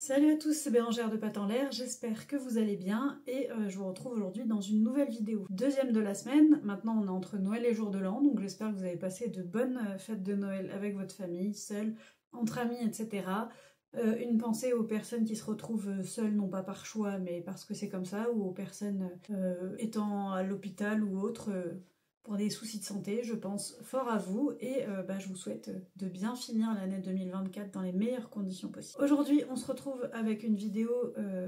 Salut à tous, c'est Bérangère de Pattes en l'air, j'espère que vous allez bien et je vous retrouve aujourd'hui dans une nouvelle vidéo. Deuxième de la semaine, maintenant on est entre Noël et Jour de l'An, donc j'espère que vous avez passé de bonnes fêtes de Noël avec votre famille, seul, entre amis, etc. Une pensée aux personnes qui se retrouvent seules, non pas par choix, mais parce que c'est comme ça, ou aux personnes étant à l'hôpital ou autre, pour des soucis de santé. Je pense fort à vous et je vous souhaite de bien finir l'année 2024 dans les meilleures conditions possibles. Aujourd'hui, on se retrouve avec une vidéo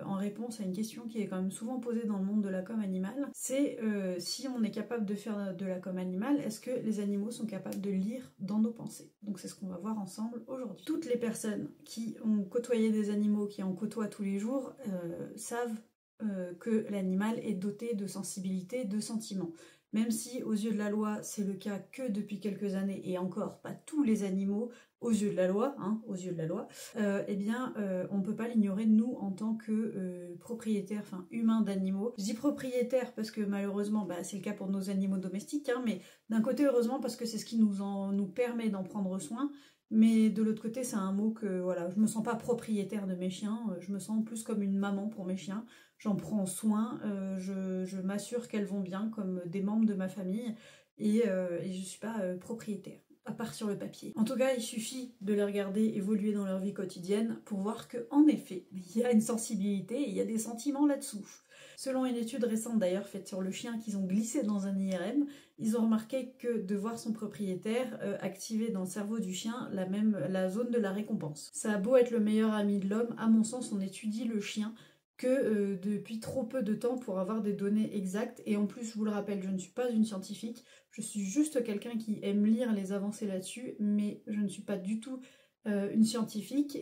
en réponse à une question qui est quand même souvent posée dans le monde de la com animale. C'est si on est capable de faire de la com animale, est-ce que les animaux sont capables de lire dans nos pensées? Donc c'est ce qu'on va voir ensemble aujourd'hui. Toutes les personnes qui ont côtoyé des animaux, qui en côtoient tous les jours, savent que l'animal est doté de sensibilité, de sentiments. Même si aux yeux de la loi c'est le cas que depuis quelques années, et encore pas tous les animaux aux yeux de la loi, on ne peut pas l'ignorer nous en tant que propriétaires, enfin humains d'animaux. Je dis propriétaires parce que malheureusement c'est le cas pour nos animaux domestiques, mais d'un côté heureusement parce que c'est ce qui nous permet d'en prendre soin. Mais de l'autre côté, c'est un mot que, voilà, je me sens pas propriétaire de mes chiens, je me sens plus comme une maman pour mes chiens. J'en prends soin, je m'assure qu'elles vont bien comme des membres de ma famille et je suis pas propriétaire, à part sur le papier. En tout cas, il suffit de les regarder évoluer dans leur vie quotidienne pour voir qu'en effet, il y a une sensibilité et il y a des sentiments là-dessous. Selon une étude récente d'ailleurs faite sur le chien qu'ils ont glissé dans un IRM, ils ont remarqué que de voir son propriétaire activer dans le cerveau du chien la zone de la récompense. Ça a beau être le meilleur ami de l'homme, à mon sens on étudie le chien que depuis trop peu de temps pour avoir des données exactes. Et en plus, je vous le rappelle, je ne suis pas une scientifique, je suis juste quelqu'un qui aime lire les avancées là-dessus, mais je ne suis pas du tout une scientifique.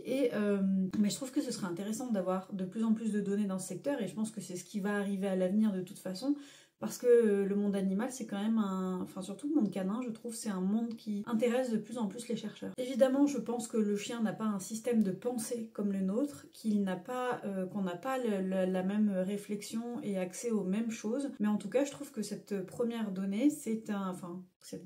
Mais je trouve que ce serait intéressant d'avoir de plus en plus de données dans ce secteur, et je pense que c'est ce qui va arriver à l'avenir de toute façon. Parce que le monde animal, c'est quand même enfin surtout le monde canin, je trouve, c'est un monde qui intéresse de plus en plus les chercheurs. Évidemment, je pense que le chien n'a pas un système de pensée comme le nôtre, qu'on n'a pas la même réflexion et accès aux mêmes choses. Mais en tout cas, je trouve que cette première donnée, cette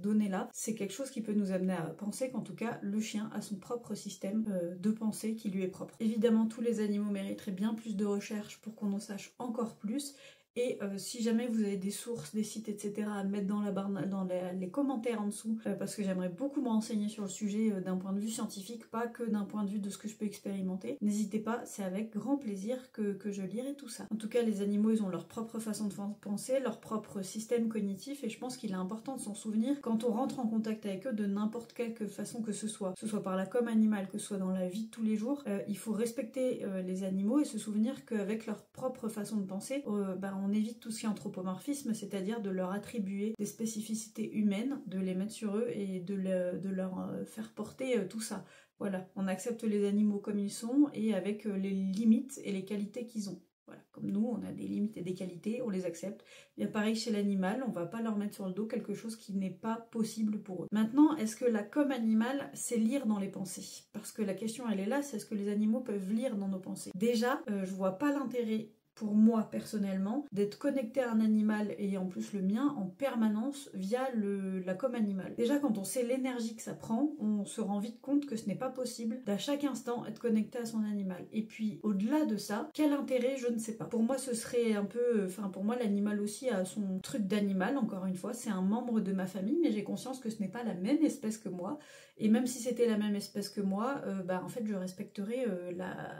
donnée-là, c'est quelque chose qui peut nous amener à penser qu'en tout cas, le chien a son propre système de pensée qui lui est propre. Évidemment, tous les animaux mériteraient bien plus de recherche pour qu'on en sache encore plus. Et si jamais vous avez des sources, des sites, etc. à mettre dans la barre, dans les commentaires en dessous, parce que j'aimerais beaucoup me renseigner sur le sujet d'un point de vue scientifique, pas que d'un point de vue de ce que je peux expérimenter. N'hésitez pas, c'est avec grand plaisir que je lirai tout ça. En tout cas, les animaux, ils ont leur propre façon de penser, leur propre système cognitif, et je pense qu'il est important de s'en souvenir quand on rentre en contact avec eux de n'importe quelle façon que ce soit par la com animale, que ce soit dans la vie de tous les jours. Il faut respecter les animaux et se souvenir qu'avec leur propre façon de penser, on évite tout ce qui est anthropomorphisme, c'est-à-dire de leur attribuer des spécificités humaines, de les mettre sur eux et de leur faire porter tout ça. Voilà, on accepte les animaux comme ils sont et avec les limites et les qualités qu'ils ont. Voilà, comme nous, on a des limites et des qualités, on les accepte. Et pareil chez l'animal, on va pas leur mettre sur le dos quelque chose qui n'est pas possible pour eux. Maintenant, est-ce que la com animale, c'est lire dans les pensées? Parce que la question, elle est là, c'est est-ce que les animaux peuvent lire dans nos pensées? Déjà, je vois pas l'intérêt, pour moi personnellement, d'être connecté à un animal, et en plus le mien, en permanence via la com animale. Déjà, quand on sait l'énergie que ça prend, on se rend vite compte que ce n'est pas possible d'à chaque instant être connecté à son animal. Et puis au-delà de ça, quel intérêt, je ne sais pas. Pour moi ce serait un peu, pour moi l'animal aussi a son truc d'animal, encore une fois, c'est un membre de ma famille, mais j'ai conscience que ce n'est pas la même espèce que moi, et même si c'était la même espèce que moi, en fait je respecterais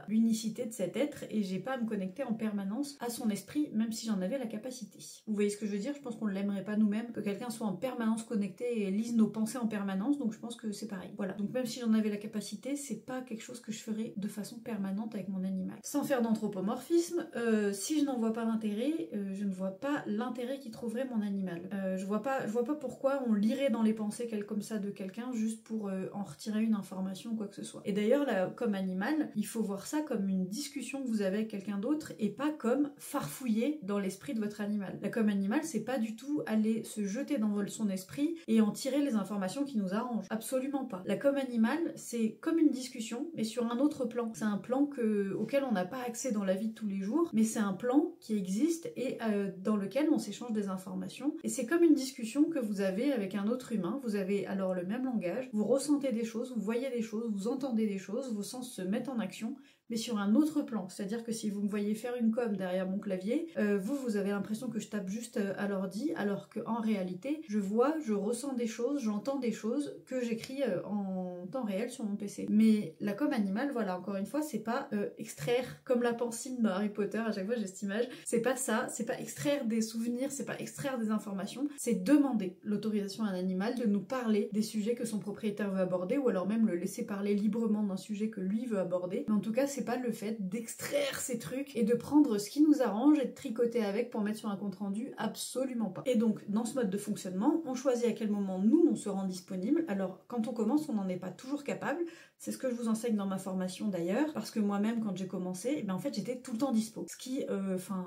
l'unicité de cet être, et j'ai pas à me connecter en permanence à son esprit, même si j'en avais la capacité. Vous voyez ce que je veux dire? Je pense qu'on ne l'aimerait pas nous-mêmes, que quelqu'un soit en permanence connecté et lise nos pensées en permanence, donc je pense que c'est pareil. Voilà, donc même si j'en avais la capacité, c'est pas quelque chose que je ferais de façon permanente avec mon animal. Sans faire d'anthropomorphisme, si je n'en vois pas l'intérêt, je ne vois pas l'intérêt qu'y trouverait mon animal. Je vois pas pourquoi on lirait dans les pensées comme ça de quelqu'un juste pour en retirer une information ou quoi que ce soit. Et d'ailleurs, comme animal, il faut voir ça comme une discussion que vous avez avec quelqu'un d'autre et pas comme farfouiller dans l'esprit de votre animal. La com animale, c'est pas du tout aller se jeter dans son esprit et en tirer les informations qui nous arrangent. Absolument pas. La com animale, c'est comme une discussion, mais sur un autre plan. C'est un plan auquel on n'a pas accès dans la vie de tous les jours, mais c'est un plan qui existe et dans lequel on s'échange des informations. Et c'est comme une discussion que vous avez avec un autre humain. Vous avez alors le même langage, vous ressentez des choses, vous voyez des choses, vous entendez des choses, vos sens se mettent en action, mais sur un autre plan. C'est-à-dire que si vous me voyez faire une com derrière mon clavier, vous avez l'impression que je tape juste à l'ordi, alors qu'en réalité, je vois, je ressens des choses, j'entends des choses que j'écris en temps réel sur mon PC. Mais la com animale, voilà, encore une fois, c'est pas extraire, comme la pancine dans Harry Potter, à chaque fois j'ai cette image, c'est pas ça, c'est pas extraire des souvenirs, c'est pas extraire des informations, c'est demander l'autorisation à un animal de nous parler des sujets que son propriétaire veut aborder, ou alors même le laisser parler librement d'un sujet que lui veut aborder. Mais en tout cas, c'est pas le fait d'extraire ces trucs et de prendre ce qui nous arrange et de tricoter avec pour mettre sur un compte rendu, absolument pas. Et donc, dans ce mode de fonctionnement, on choisit à quel moment nous, on se rend disponible. Alors, quand on commence, on n'en est pas toujours capable. C'est ce que je vous enseigne dans ma formation d'ailleurs, parce que moi-même, quand j'ai commencé, en fait, j'étais tout le temps dispo. Ce qui,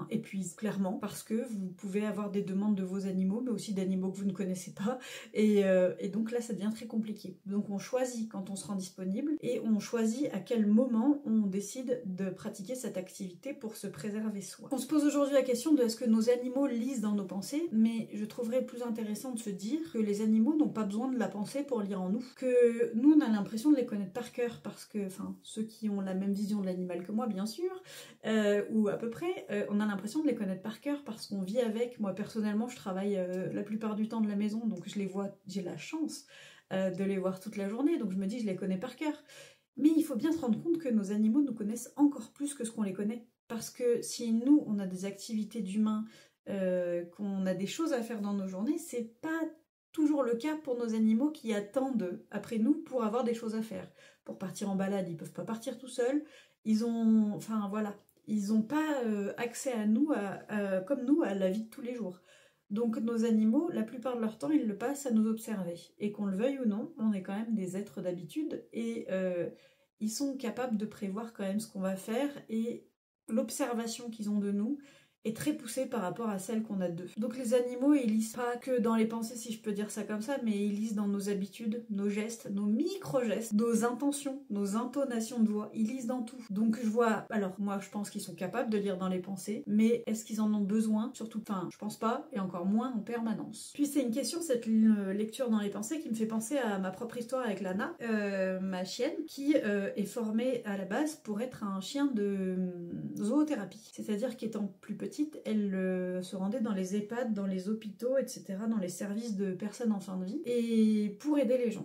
épuise clairement, parce que vous pouvez avoir des demandes de vos animaux, mais aussi d'animaux que vous ne connaissez pas, et donc là, ça devient très compliqué. Donc on choisit quand on se rend disponible, et on choisit à quel moment on décide de pratiquer cette activité pour se préserver soi. On se pose aujourd'hui la question de est-ce que nos animaux lisent dans nos pensées, mais je trouverais plus intéressant de se dire que les animaux n'ont pas besoin de la pensée pour lire en nous, que nous, on a l'impression de les connaître par cœur, parce que, ceux qui ont la même vision de l'animal que moi, bien sûr, ou à peu près, on a l'impression de les connaître par cœur, parce qu'on vit avec. Moi, personnellement, je travaille la plupart du temps de la maison, donc je les vois, j'ai la chance de les voir toute la journée, donc je me dis, je les connais par cœur. Mais il faut bien se rendre compte que nos animaux nous connaissent encore plus que ce qu'on les connaît, parce que si nous, on a des activités d'humains, qu'on a des choses à faire dans nos journées, c'est pas toujours le cas pour nos animaux qui attendent après nous pour avoir des choses à faire. Pour partir en balade, ils peuvent pas partir tout seuls, ils ont pas accès à nous, comme nous, à la vie de tous les jours. Donc nos animaux, la plupart de leur temps, ils le passent à nous observer. Et qu'on le veuille ou non, on est quand même des êtres d'habitude, et ils sont capables de prévoir quand même ce qu'on va faire, et l'observation qu'ils ont de nous est très poussée par rapport à celle qu'on a d'eux. Donc les animaux, ils lisent pas que dans les pensées, si je peux dire ça comme ça, mais ils lisent dans nos habitudes, nos gestes, nos micro-gestes, nos intentions, nos intonations de voix, ils lisent dans tout. Donc je vois, alors moi je pense qu'ils sont capables de lire dans les pensées, mais est-ce qu'ils en ont besoin? Surtout, je pense pas, et encore moins en permanence. Puis c'est une question, cette lecture dans les pensées, qui me fait penser à ma propre histoire avec Lana, ma chienne, qui est formée à la base pour être un chien de zoothérapie. C'est-à-dire qu'étant plus petite, elle se rendait dans les EHPAD, dans les hôpitaux, etc., dans les services de personnes en fin de vie, et pour aider les gens.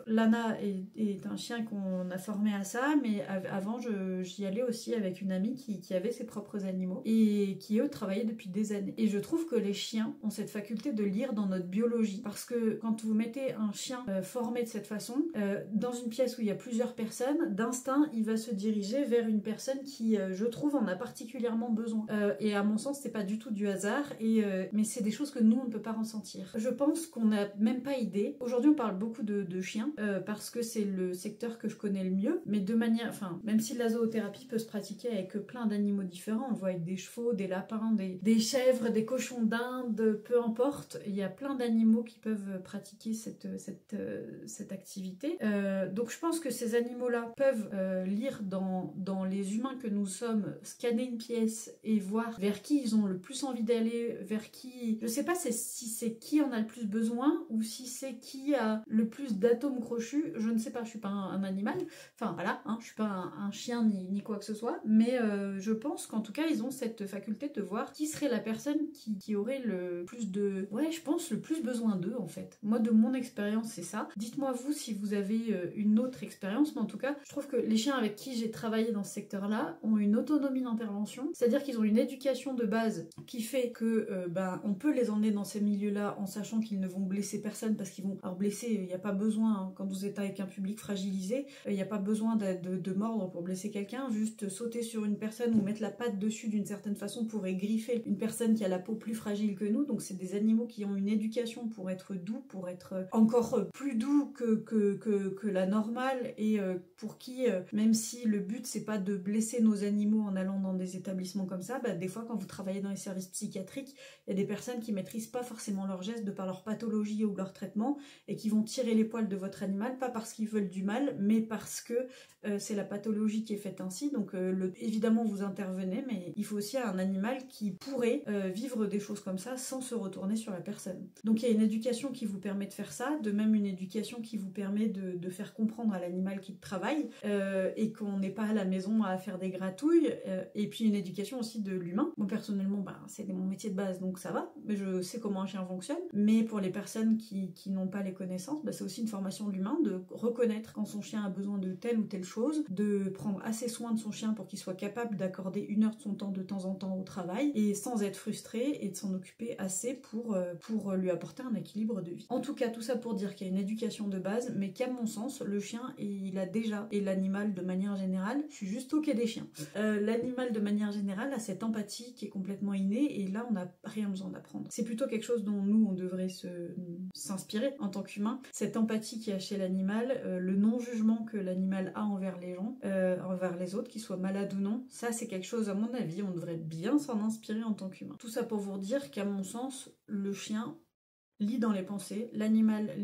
Lana est un chien qu'on a formé à ça, mais avant, j'y allais aussi avec une amie qui avait ses propres animaux, et qui, eux, travaillaient depuis des années. Et je trouve que les chiens ont cette faculté de lire dans notre biologie, parce que quand vous mettez un chien formé de cette façon, dans une pièce où il y a plusieurs personnes, d'instinct, il va se diriger vers une personne qui, je trouve, en a particulièrement besoin. Et à mon sens, c'est pas du tout du hasard, mais c'est des choses que nous, on ne peut pas ressentir. Je pense qu'on n'a même pas idée. Aujourd'hui, on parle beaucoup de chiens, parce que c'est le secteur que je connais le mieux, mais de manière, même si la zoothérapie peut se pratiquer avec plein d'animaux différents, on le voit avec des chevaux, des lapins, des chèvres, des cochons d'Inde, peu importe, il y a plein d'animaux qui peuvent pratiquer cette activité. Donc je pense que ces animaux-là peuvent lire dans les humains que nous sommes, scanner une pièce et voir vers qui ils ont le plus envie d'aller, vers qui... Je sais pas si c'est qui en a le plus besoin, ou si c'est qui a le plus d'atomes crochus, je ne sais pas, je suis pas un animal, je suis pas un chien ni quoi que ce soit, mais je pense qu'en tout cas ils ont cette faculté de voir qui serait la personne qui aurait le plus de... Ouais, je pense le plus besoin d'eux en fait. Moi, de mon expérience, c'est ça. Dites-moi vous si vous avez une autre expérience, mais en tout cas, je trouve que les chiens avec qui j'ai travaillé dans ce secteur-là ont une autonomie d'intervention, c'est-à-dire qu'ils ont une éducation de base qui fait que on peut les emmener dans ces milieux-là en sachant qu'ils ne vont blesser personne, parce qu'ils vont... Alors blesser, il n'y a pas besoin, quand vous êtes avec un public fragilisé, il n'y a pas besoin de mordre pour blesser quelqu'un, juste sauter sur une personne ou mettre la patte dessus d'une certaine façon pourrait griffer une personne qui a la peau plus fragile que nous. Donc c'est des animaux qui ont une éducation pour être doux, pour être encore plus doux que la normale, et pour qui, même si le but c'est pas de blesser nos animaux en allant dans des établissements comme ça, des fois quand vous travaillez dans les services psychiatriques, il y a des personnes qui maîtrisent pas forcément leurs gestes de par leur pathologie ou leur traitement, et qui vont tirer les poils de votre animal, pas parce qu'ils veulent du mal, mais parce que c'est la pathologie qui est faite ainsi, donc évidemment vous intervenez, mais il faut aussi un animal qui pourrait vivre des choses comme ça sans se retourner sur la personne. Donc il y a une éducation qui vous permet de faire ça, de même une éducation qui vous permet de faire comprendre à l'animal qui travaille et qu'on n'est pas à la maison à faire des gratouilles, et puis une éducation aussi de l'humain. Moi personnellement, c'est mon métier de base, donc ça va, mais je sais comment un chien fonctionne, mais pour les personnes qui n'ont pas les connaissances, c'est aussi une formation de l'humain, de reconnaître quand son chien a besoin de telle ou telle chose, de prendre assez soin de son chien pour qu'il soit capable d'accorder 1 heure de son temps de temps en temps au travail, et sans être frustré, et de s'en occuper assez pour lui apporter un équilibre de vie. En tout cas, tout ça pour dire qu'il y a une éducation de base, mais qu'à mon sens, le chien, il a déjà, et l'animal de manière générale, je suis juste au quai des chiens, l'animal de manière générale a cette empathie qui est complètement innée, et là on n'a rien besoin d'apprendre. C'est plutôt quelque chose dont nous on devrait s'inspirer en tant qu'humain, cette empathie qu'il y a chez l'animal, le non-jugement que l'animal a envers les gens, envers les autres, qu'ils soient malades ou non, ça c'est quelque chose, à mon avis, on devrait bien s'en inspirer en tant qu'humain. Tout ça pour vous dire qu'à mon sens, le chien lit dans les pensées, l'animal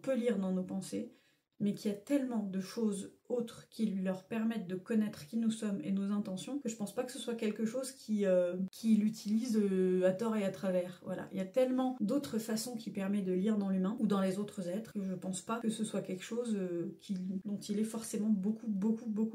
peut lire dans nos pensées, mais qu'il y a tellement de choses autres qui leur permettent de connaître qui nous sommes et nos intentions, que je pense pas que ce soit quelque chose qui l'utilise à tort et à travers. Voilà, il y a tellement d'autres façons qui permettent de lire dans l'humain ou dans les autres êtres que je pense pas que ce soit quelque chose dont il est forcément beaucoup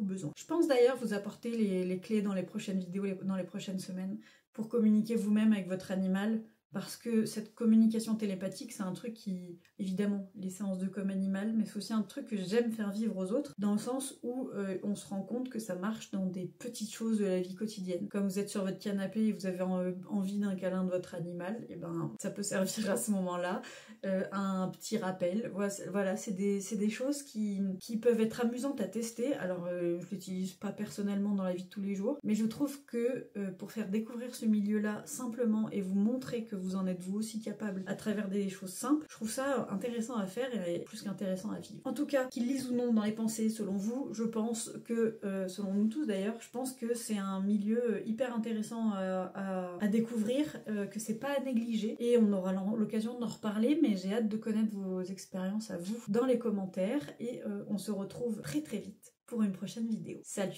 besoin. Je pense d'ailleurs vous apporter les clés dans les prochaines vidéos, dans les prochaines semaines, pour communiquer vous-même avec votre animal. Parce que cette communication télépathique, c'est un truc qui, évidemment, les séances de com animal, mais c'est aussi un truc que j'aime faire vivre aux autres, dans le sens où on se rend compte que ça marche dans des petites choses de la vie quotidienne. Comme vous êtes sur votre canapé et vous avez envie d'un câlin de votre animal, et ben ça peut servir à ce moment-là, un petit rappel. Voilà, c'est des choses qui peuvent être amusantes à tester. Alors, je l'utilise pas personnellement dans la vie de tous les jours, mais je trouve que pour faire découvrir ce milieu-là simplement et vous montrer que vous en êtes vous aussi capable à travers des choses simples, je trouve ça intéressant à faire et plus qu'intéressant à vivre. En tout cas, qu'ils lisent ou non dans les pensées, selon vous, je pense que, selon nous tous d'ailleurs, je pense que c'est un milieu hyper intéressant à découvrir, que c'est pas à négliger, et on aura l'occasion d'en reparler, mais j'ai hâte de connaître vos expériences à vous dans les commentaires, et on se retrouve très vite pour une prochaine vidéo. Salut!